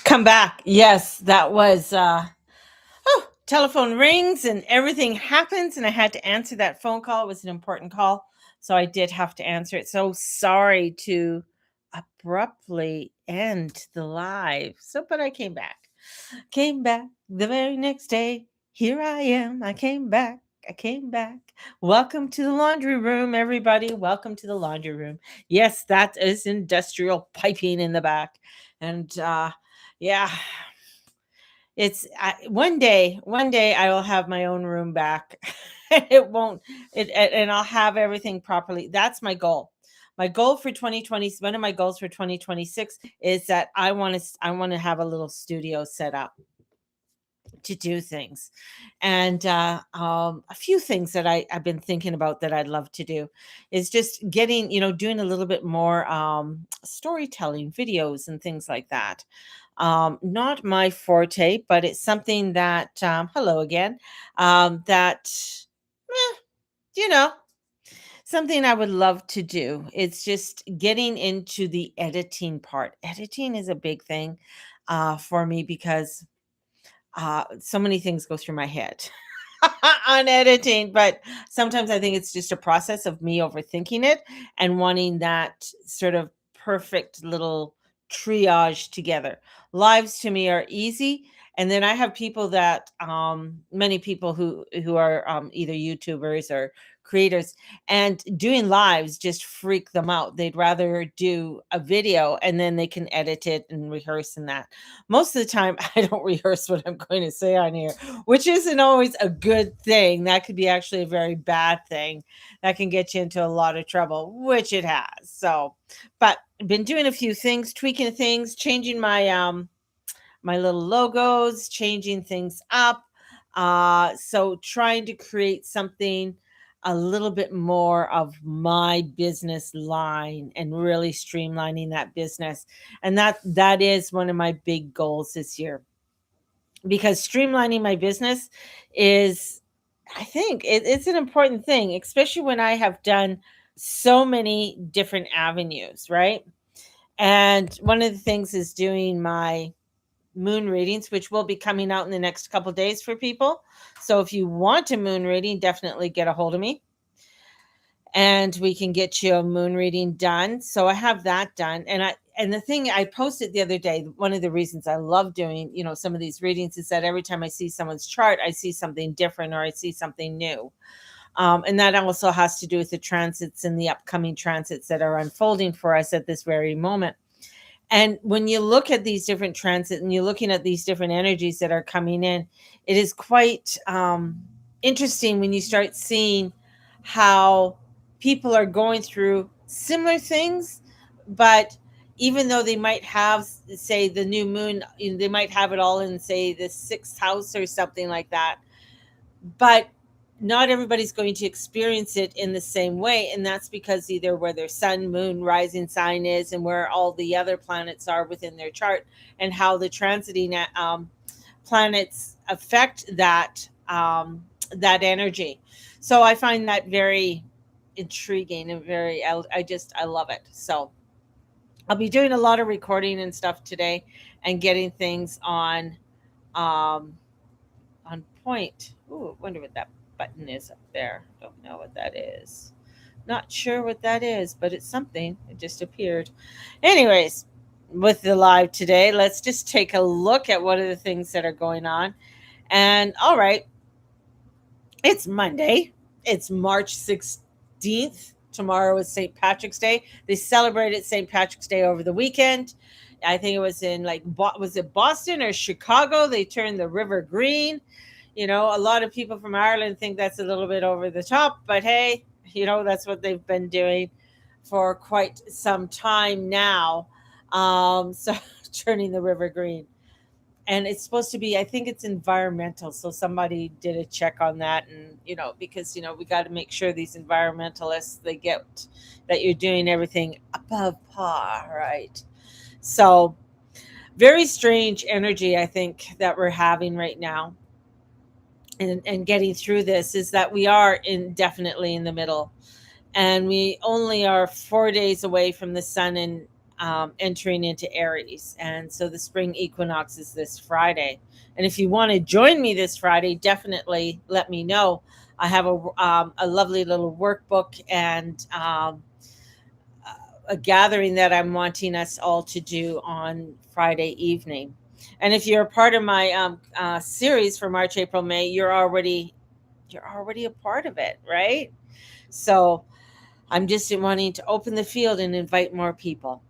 Come back. Yes, that was telephone rings and everything happens and I had to answer that phone call. It was an important call, so I did have to answer it. So sorry to abruptly end the live. So but I came back. Came back the very next day. Here I am. I came back. I came back. Welcome to the laundry room, everybody. Welcome to the laundry room. Yes, that is industrial piping in the back. And yeah, one day I will have my own room back. It won't and I'll have everything properly. That's my goal. My goal for 2020, one of my goals for 2026 is that I want to have a little studio set up to do things. And a few things that I've been thinking about that I'd love to do is just getting, doing a little bit more storytelling videos and things like that. Not my forte, but it's something that, hello again, that, eh, you know, something I would love to do. It's just getting into the editing part. Editing is a big thing for me because so many things go through my head on editing, but sometimes I think it's just a process of me overthinking it and wanting that sort of perfect little triage together. Lives to me are easy. And then I have people that many people who are either YouTubers or creators, and doing lives just freak them out. They'd rather do a video and then they can edit it and rehearse and that. Most of the time I don't rehearse what I'm going to say on here, which isn't always a good thing. That could be actually a very bad thing that can get you into a lot of trouble, which it has. So, but I've been doing a few things, tweaking things, changing my little logos, changing things up. So trying to create something a little bit more of my business line and really streamlining that business. And that is one of my big goals this year, because streamlining my business is, I think it's an important thing, especially when I have done so many different avenues, right? And one of the things is doing my moon readings, which will be coming out in the next couple days for people. So if you want a moon reading, definitely get a hold of me and we can get you a moon reading done. So I have that done. And the thing I posted the other day, one of the reasons I love doing, some of these readings is that every time I see someone's chart, I see something different or I see something new. And that also has to do with the transits and the upcoming transits that are unfolding for us at this very moment. And when you look at these different transits and you're looking at these different energies that are coming in, it is quite interesting when you start seeing how people are going through similar things, but even though they might have, say, the new moon, they might have it all in, say, the sixth house or something like that, but not everybody's going to experience it in the same way. And that's because either where their sun, moon, rising sign is and where all the other planets are within their chart, and how the transiting planets affect that energy. So I find that very intriguing and I love it. So I'll be doing a lot of recording and stuff today and getting things um, on point. Ooh, wonder what that button is up there. Don't know what that is. Not sure what that is, but it's something. It just appeared. Anyways, with the live today, let's just take a look at what are the things that are going on. And all right, it's Monday. It's March 16th. Tomorrow is St. Patrick's Day. They celebrated St. Patrick's Day over the weekend. I think it was in was it Boston or Chicago? They turned the river green. A lot of people from Ireland think that's a little bit over the top, but hey, that's what they've been doing for quite some time now. So turning the river green. And it's supposed to be, I think it's environmental. So somebody did a check on that. And, because, we got to make sure these environmentalists, they get that you're doing everything above par, right? So very strange energy, I think, that we're having right now. And getting through this is that we are definitely in the middle, and we only are 4 days away from the sun and entering into Aries. And so the spring equinox is this Friday. And if you want to join me this Friday, definitely let me know. I have a lovely little workbook and a gathering that I'm wanting us all to do on Friday evening. And if you're a part of my series for March, April, May, you're already a part of it, right? So I'm just wanting to open the field and invite more people.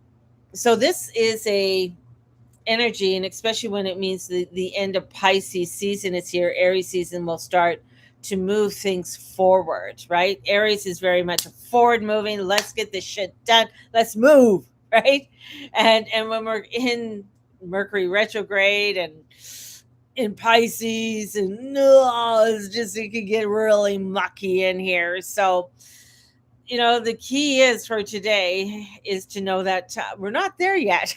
So this is a energy, and especially when it means the end of Pisces season is here, Aries season will start to move things forward, right? Aries is very much forward moving. Let's get this shit done. Let's move, right? And when we're in Mercury retrograde and in Pisces, and it's just, it can get really mucky in here. So the key is for today is to know that we're not there yet.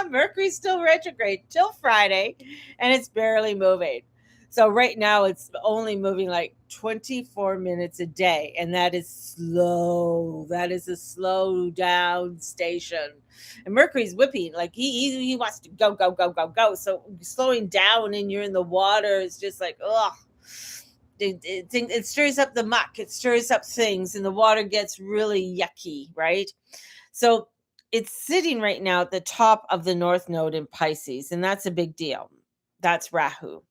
Mercury's still retrograde till Friday, and it's barely moving. So right now it's only moving like 24 minutes a day, and that is slow. That is a slow down station. And Mercury's whipping, like he wants to go, go, go, go, go. So slowing down and you're in the water is just like, ugh. It stirs up the muck, it stirs up things, and the water gets really yucky, right? So it's sitting right now at the top of the North Node in Pisces, and that's a big deal. That's Rahu.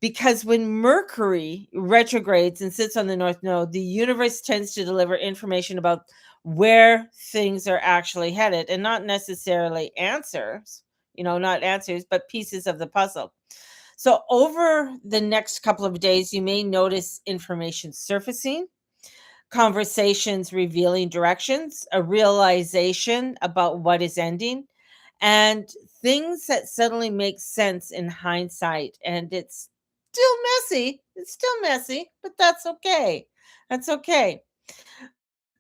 Because when Mercury retrogrades and sits on the North Node, the universe tends to deliver information about where things are actually headed, and not necessarily answers, not answers, but pieces of the puzzle. So over the next couple of days, you may notice information surfacing, conversations revealing directions, a realization about what is ending, and things that suddenly make sense in hindsight. And it's still messy. It's still messy, but that's okay. That's okay.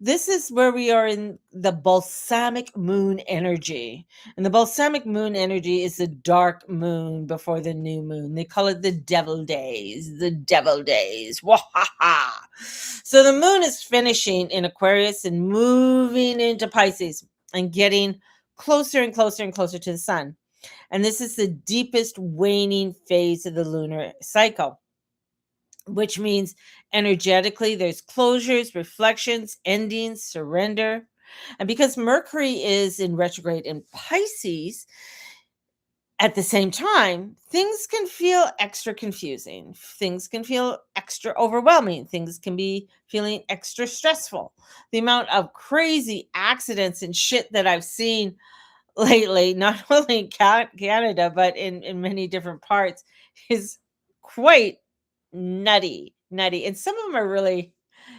This is where we are in the balsamic moon energy. And the balsamic moon energy is the dark moon before the new moon. They call it the devil days, the devil days. Wahaha. So the moon is finishing in Aquarius and moving into Pisces and getting closer and closer and closer to the sun. And this is the deepest waning phase of the lunar cycle, which means energetically there's closures, reflections, endings, surrender. And because Mercury is in retrograde in Pisces at the same time, things can feel extra confusing. Things can feel extra overwhelming. Things can be feeling extra stressful. The amount of crazy accidents and shit that I've seen lately, not only in Canada, but in many different parts, is quite nutty. And some of them are really,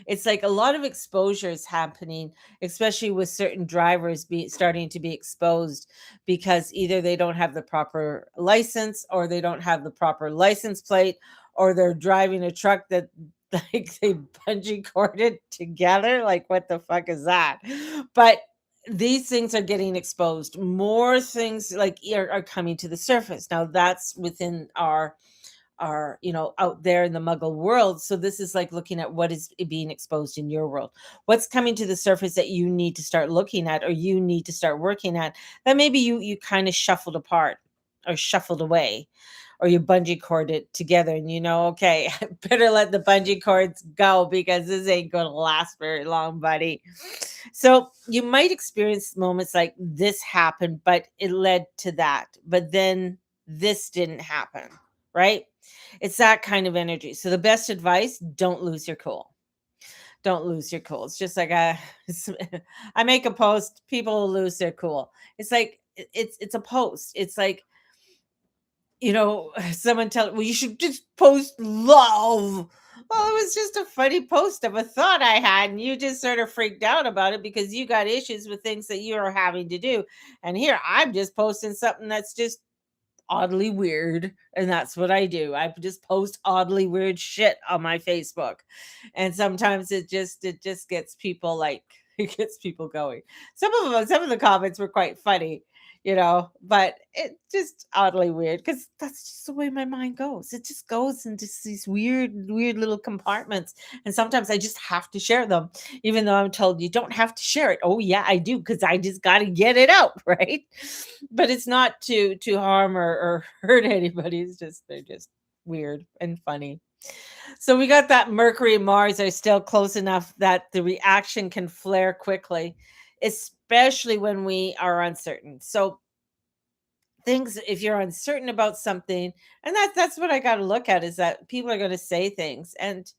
it's like a lot of exposure is happening, especially with certain drivers starting to be exposed because either they don't have the proper license or they don't have the proper license plate, or they're driving a truck that like they bungee corded together. Like, what the fuck is that? But these things are getting exposed. More things like are coming to the surface. Now that's within our out there in the muggle world. So this is like looking at what is being exposed in your world, what's coming to the surface that you need to start looking at, or you need to start working at, that maybe you kind of shuffled apart or shuffled away, or you bungee corded together, and okay, I better let the bungee cords go because this ain't gonna last very long, buddy. So you might experience moments like this happen, but it led to that, but then this didn't happen, right? It's that kind of energy. So the best advice, don't lose your cool. Don't lose your cool. It's just like I make a post, people will lose their cool. It's like it's a post. It's like, someone well, you should just post love. Well, it was just a funny post of a thought I had, and you just sort of freaked out about it because you got issues with things that you are having to do. And here I'm just posting something that's just oddly weird, and that's what I do. I just post oddly weird shit on my Facebook, and sometimes it just gets people like it gets people going. Some of the comments were quite funny. but it just oddly weird because that's just the way my mind goes. It just goes into these weird little compartments. And sometimes I just have to share them, even though I'm told you don't have to share it. Oh yeah, I do, because I just got to get it out, right? But it's not to harm or hurt anybody. It's just they're just weird and funny. So we got that Mercury and Mars are still close enough that the reaction can flare quickly, especially when we are uncertain. So things, if you're uncertain about something, and that's what I got to look at, is that people are going to say things and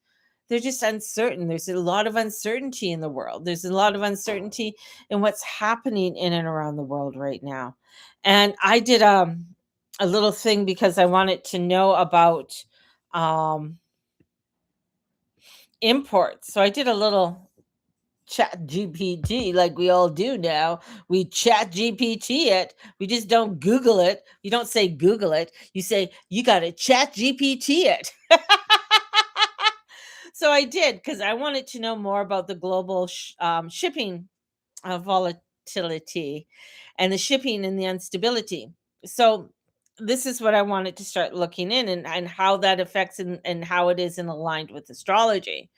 they're just uncertain. There's a lot of uncertainty in the world. There's a lot of uncertainty in what's happening in and around the world right now. And I did a little thing because I wanted to know about um imports. So I did a little chat GPT like we all do now. We chat GPT it. We just don't Google it. You don't say Google it. You say, you got to chat GPT it. So I did, because I wanted to know more about the global shipping volatility and the shipping and the instability. So this is what I wanted to start looking in, and how that affects and how it is in aligned with astrology,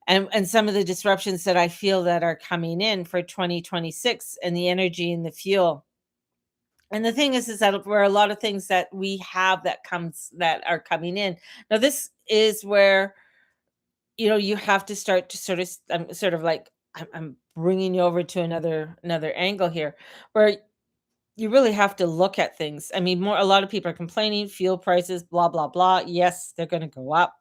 and some of the disruptions that I feel that are coming in for 2026, and the energy and the fuel. And the thing is that there are a lot of things that we have that are coming in. Now this is where you have to start to sort of like, I'm bringing you over to another angle here, where you really have to look at things. I mean, a lot of people are complaining, fuel prices, blah blah blah. Yes, they're going to go up.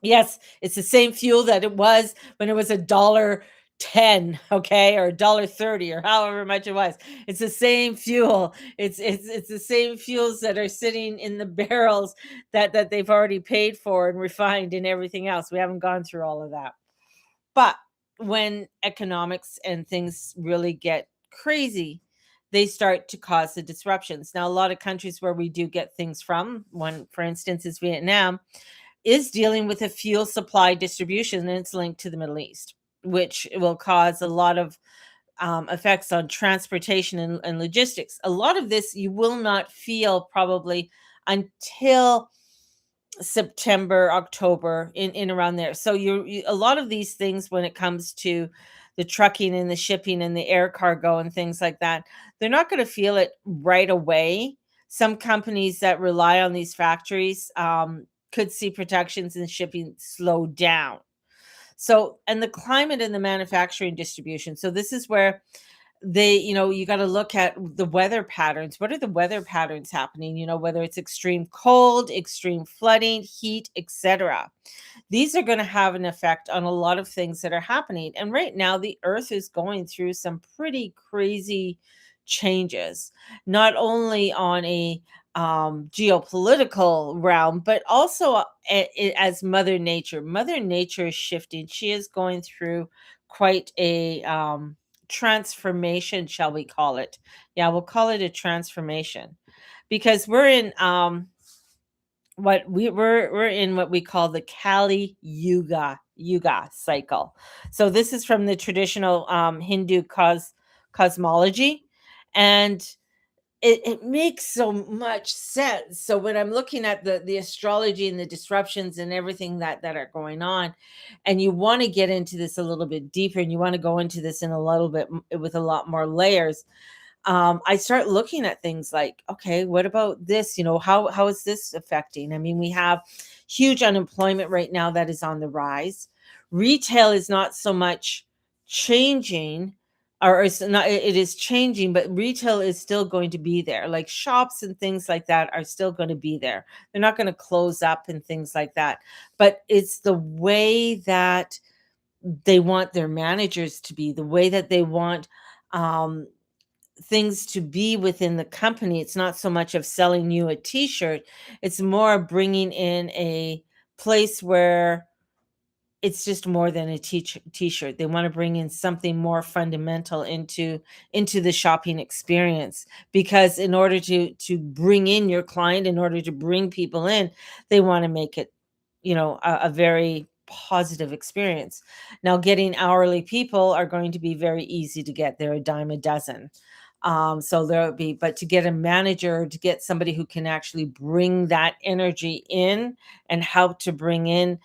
Yes, it's the same fuel that it was when it was a dollar 10, okay, or a dollar 30, or however much it was. It's the same fuel. It's the same fuels that are sitting in the barrels that they've already paid for and refined and everything else. We haven't gone through all of that. But when economics and things really get crazy, they start to cause the disruptions. Now, a lot of countries where we do get things from, one for instance is Vietnam, is dealing with a fuel supply distribution, and it's linked to the Middle East, which will cause a lot of effects on transportation and logistics. A lot of this you will not feel probably until September, October, in around there. So a lot of these things, when it comes to the trucking and the shipping and the air cargo and things like that, they're not going to feel it right away. Some companies that rely on these factories could see protections and shipping slow down. So, and the climate and the manufacturing distribution. So this is where you got to look at the weather patterns. What are the weather patterns happening? Whether it's extreme cold, extreme flooding, heat, etc. These are going to have an effect on a lot of things that are happening. And right now, the earth is going through some pretty crazy changes, not only on a geopolitical realm, but also as Mother Nature. Mother Nature is shifting. She is going through quite a transformation, shall we call it? Yeah, we'll call it a transformation, because we're in we're in what we call the Kali Yuga cycle. So this is from the traditional Hindu cosmology, and it makes so much sense. So when I'm looking at the astrology and the disruptions and everything that are going on, and you want to get into this a little bit deeper, and you want to go into this in a little bit with a lot more layers, I start looking at things like, okay, what about this? How is this affecting? I mean, we have huge unemployment right now that is on the rise. Retail is not so much changing, or it's not, it is changing, but retail is still going to be there. Like shops and things like that are still going to be there. They're not going to close up and things like that. But it's the way that they want their managers to be, the way that they want um things to be within the company. It's not so much of selling you a t-shirt, it's more bringing in a place where it's just more than a t-shirt. They want to bring in something more fundamental into the shopping experience, because in order to bring in your client, in order to bring people in, they want to make it a very positive experience. Now, getting hourly people are going to be very easy to get. They're a dime a dozen. So there'll be, but to get a manager, to get somebody who can actually bring that energy in and help to bring in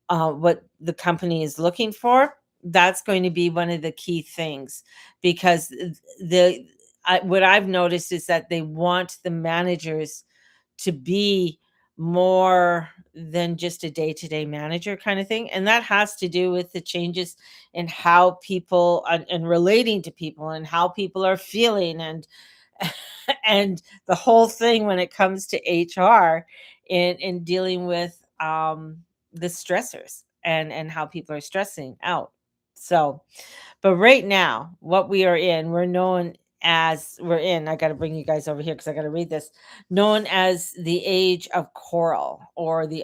what the company is looking for, that's going to be one of the key things, because what I've noticed is that they want the managers to be more than just a day-to-day manager kind of thing, and that has to do with the changes in how people and relating to people and how people are feeling, and the whole thing when it comes to HR in dealing with the stressors and how people are stressing out. So, but right now, what we are in, I got to bring you guys over here because I got to read this. Known as the age of coral, or the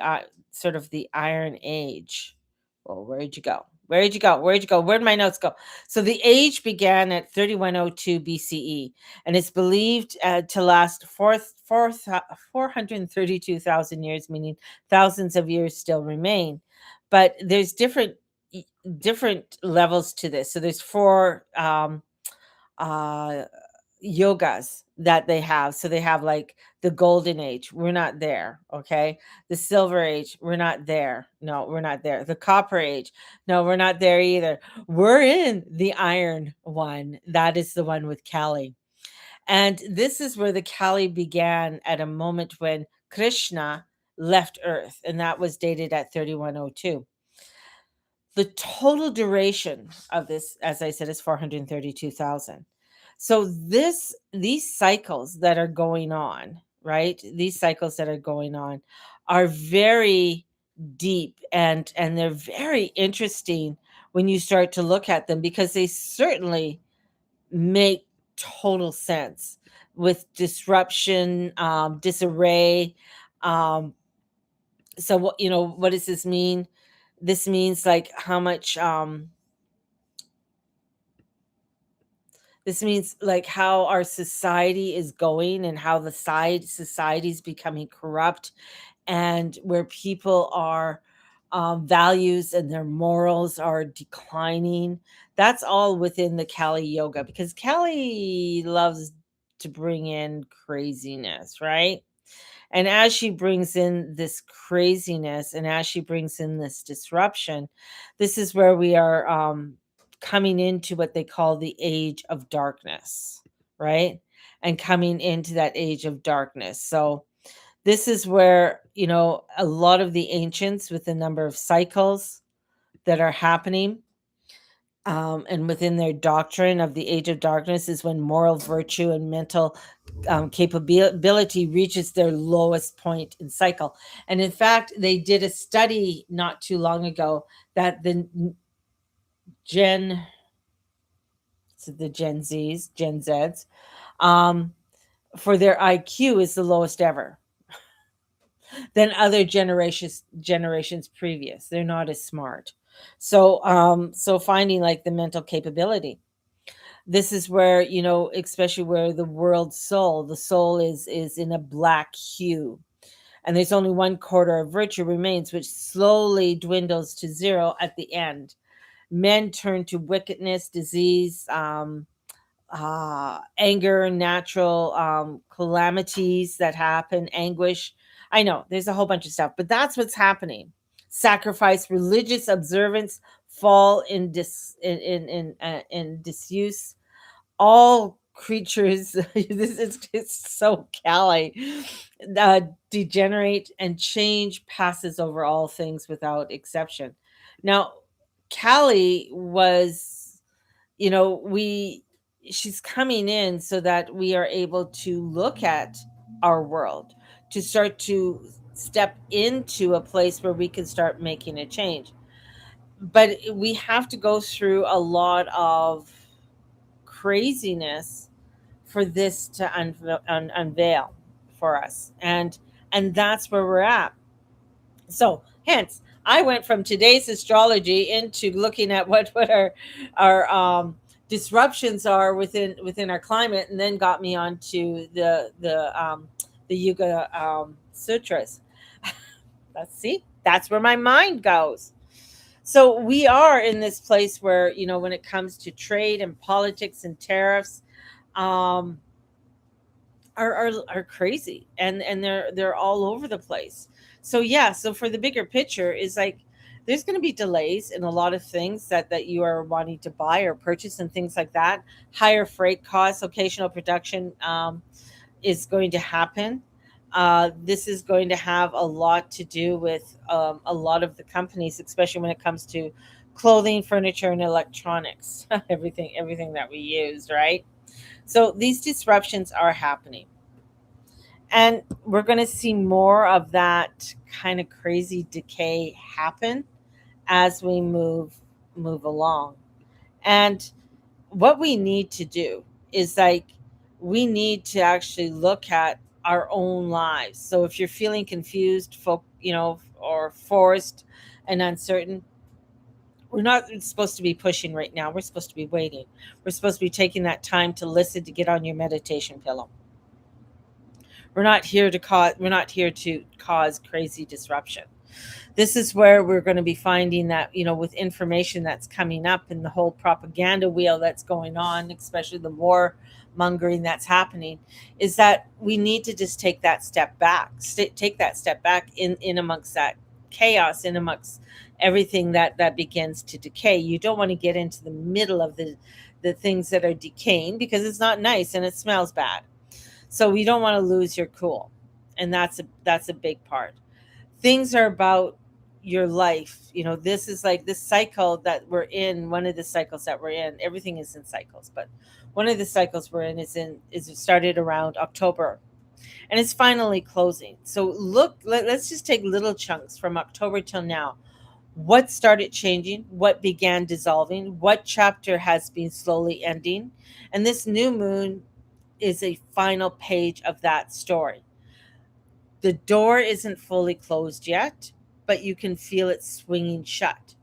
sort of the iron age. Well, where'd you go? Where'd you go? Where'd you go? Where'd my notes go? So the age began at 3102 BCE, and it's believed to last 432,000 years, meaning thousands of years still remain. But there's different levels to this. So there's four uh yogas that they have. So they have like the golden age, we're not there. Okay. The silver age, we're not there. No, we're not there. The copper age, no, we're not there either. We're in the iron one. That is the one with Kali. And this is where the Kali began, at a moment when Krishna left Earth, and that was dated at 3102. The total duration of this, as I said, is 432,000. So these cycles that are going on, right? These cycles that are going on are very deep, and they're very interesting when you start to look at them, because they certainly make total sense with disruption, disarray. Um, so what does this mean? This means like how much this means like how our society is going, and how the society is becoming corrupt, and where people are values and their morals are declining. That's all within the Kali yoga, because Kali loves to bring in craziness, right? And as she brings in this craziness, and as she brings in this disruption, this is where we are coming into what they call the age of darkness, right? And coming into that age of darkness. So, this is where, a lot of the ancients, with the number of cycles that are happening, and within their doctrine of the age of darkness, is when moral virtue and mental capability reaches their lowest point in cycle. And in fact, they did a study not too long ago that Gen, the Gen Zs, um, for their IQ is the lowest ever than other generations previous. They're not as smart. So finding like the mental capability, this is where, especially where the soul is in a black hue, and there's only one quarter of virtue remains, which slowly dwindles to zero at the end. Men turn to wickedness, disease, anger, natural calamities that happen, anguish. I know there's a whole bunch of stuff, but that's what's happening. Sacrifice, religious observance fall in disuse. All creatures, this is it's so Cali, degenerate, and change passes over all things without exception. Now, Cali was, we she's coming in so that we are able to look at our world, to start to step into a place where we can start making a change. But we have to go through a lot of craziness for this to unveil for us, and that's where we're at. So hence I went from today's astrology into looking at what our disruptions are within our climate, and then got me onto the Yuga sutras. That's where my mind goes. So we are in this place where, when it comes to trade and politics and tariffs, um, are crazy, and they're all over the place. So yeah, so for the bigger picture is like there's going to be delays in a lot of things that you are wanting to buy or purchase and things like that. Higher freight costs, occasional production is going to happen. This is going to have a lot to do with a lot of the companies, especially when it comes to clothing, furniture, and electronics. Everything that we use, right? So these disruptions are happening. And we're going to see more of that kind of crazy decay happen as we move along. And what we need to do is like we need to actually look at our own lives. So if you're feeling confused, or forced and uncertain, we're not supposed to be pushing right now. We're supposed to be waiting. We're supposed to be taking that time to listen, to get on your meditation pillow. We're not here to cause crazy disruption. This is where we're going to be finding that, with information that's coming up and the whole propaganda wheel that's going on, especially the war mongering that's happening, is that we need to just take that step back, take that step back in amongst that chaos, in amongst everything that begins to decay. You don't want to get into the middle of the things that are decaying, because it's not nice and it smells bad. So we don't want to lose your cool. And that's a big part. Things are about your life. This is like this cycle that we're in. One of the cycles that we're in, everything is in cycles, but one of the cycles we're in is it started around October, and it's finally closing. So let's just take little chunks from October till now. What started changing? What began dissolving? What chapter has been slowly ending? And this new moon is a final page of that story. The door isn't fully closed yet, but you can feel it swinging shut.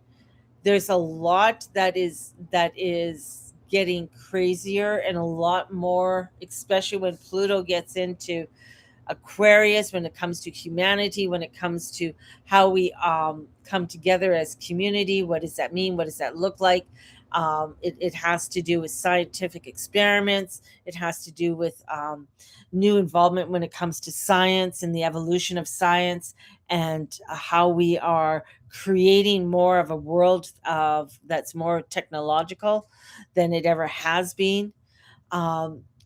There's a lot that is getting crazier, and a lot more, especially when Pluto gets into Aquarius, when it comes to humanity, when it comes to how we come together as community. What does that mean? What does that look like? It has to do with scientific experiments. It has to do with new involvement when it comes to science and the evolution of science, and how we are creating more of a world of that's more technological than it ever has been.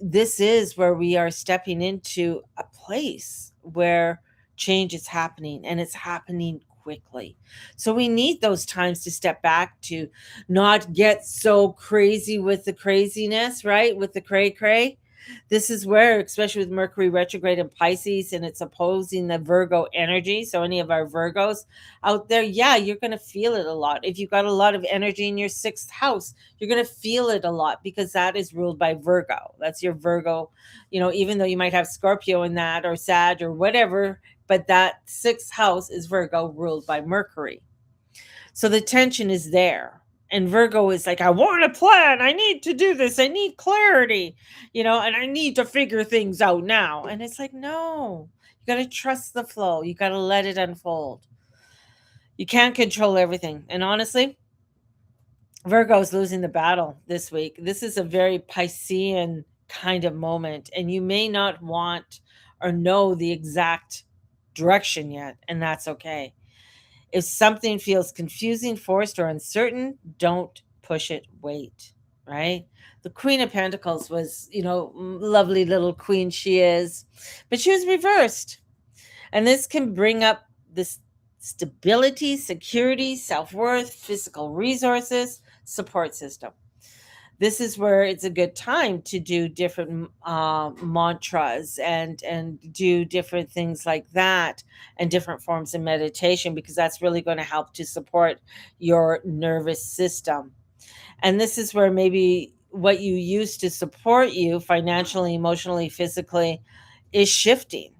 This is where we are stepping into a place where change is happening, and it's happening quickly. So we need those times to step back, to not get so crazy with the craziness, right? With the cray cray. This is where, especially with Mercury retrograde in Pisces, and it's opposing the Virgo energy. So, any of our Virgos out there, yeah, you're going to feel it a lot. If you've got a lot of energy in your sixth house, you're going to feel it a lot, because that is ruled by Virgo. That's your Virgo, even though you might have Scorpio in that, or Sag, or whatever, but that sixth house is Virgo, ruled by Mercury. So the tension is there. And Virgo is like, I want a plan. I need to do this. I need clarity, and I need to figure things out now. And it's like, no, you got to trust the flow. You got to let it unfold. You can't control everything. And honestly, Virgo is losing the battle this week. This is a very Piscean kind of moment, and you may not want or know the exact direction yet, and that's okay. If something feels confusing, forced, or uncertain, don't push it. Wait, right? The Queen of Pentacles was, lovely little queen she is, but she was reversed. And this can bring up this stability, security, self worth, physical resources, support system. This is where it's a good time to do different mantras and do different things like that, and different forms of meditation, because that's really going to help to support your nervous system. And this is where maybe what you use to support you financially, emotionally, physically is shifting.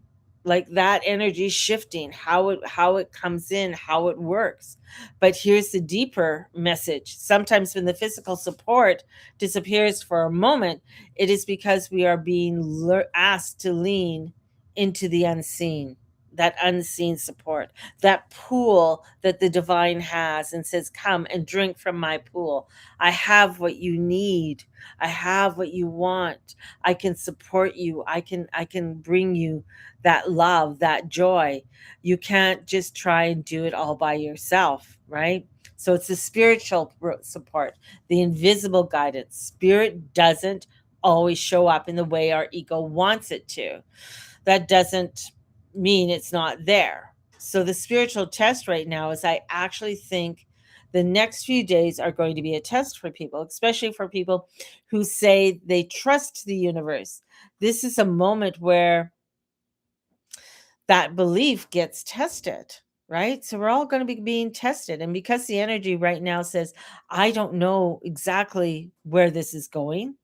Like that energy is shifting, how it comes in, how it works. But here's the deeper message. Sometimes when the physical support disappears for a moment, it is because we are being asked to lean into the unseen. that unseen support, that pool that the divine has and says, come and drink from my pool. I have what you need. I have what you want. I can support you. I can bring you that love, that joy. You can't just try and do it all by yourself, right? So it's the spiritual support, the invisible guidance. Spirit doesn't always show up in the way our ego wants it to. That doesn't mean it's not there. So the spiritual test right now is, I actually think the next few days are going to be a test for people, especially for people who say they trust the universe. This is a moment where that belief gets tested, right? So we're all going to be being tested. And because the energy right now says, I don't know exactly where this is going,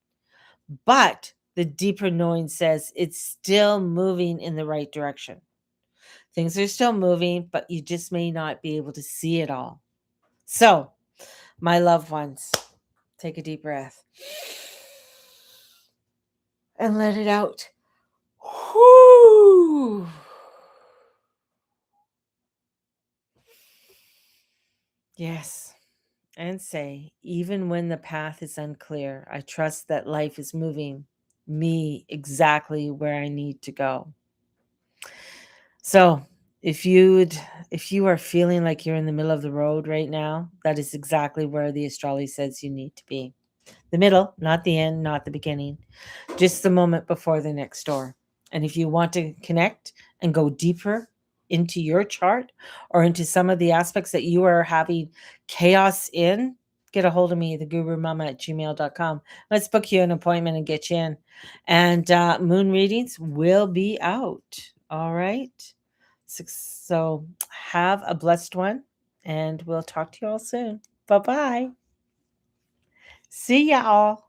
but the deeper knowing says it's still moving in the right direction. Things are still moving, but you just may not be able to see it all. So, my loved ones, take a deep breath and let it out. Whoo! Yes. And say, even when the path is unclear, I trust that life is moving me exactly where I need to go. So, if you are feeling like you're in the middle of the road right now, that is exactly where the astrology says you need to be. The middle, not the end, not the beginning, just the moment before the next door. And if you want to connect and go deeper into your chart or into some of the aspects that you are having chaos in, get a hold of me, thegurumama@gmail.com. Let's book you an appointment and get you in. And moon readings will be out. All right. So have a blessed one, and we'll talk to you all soon. Bye bye. See y'all.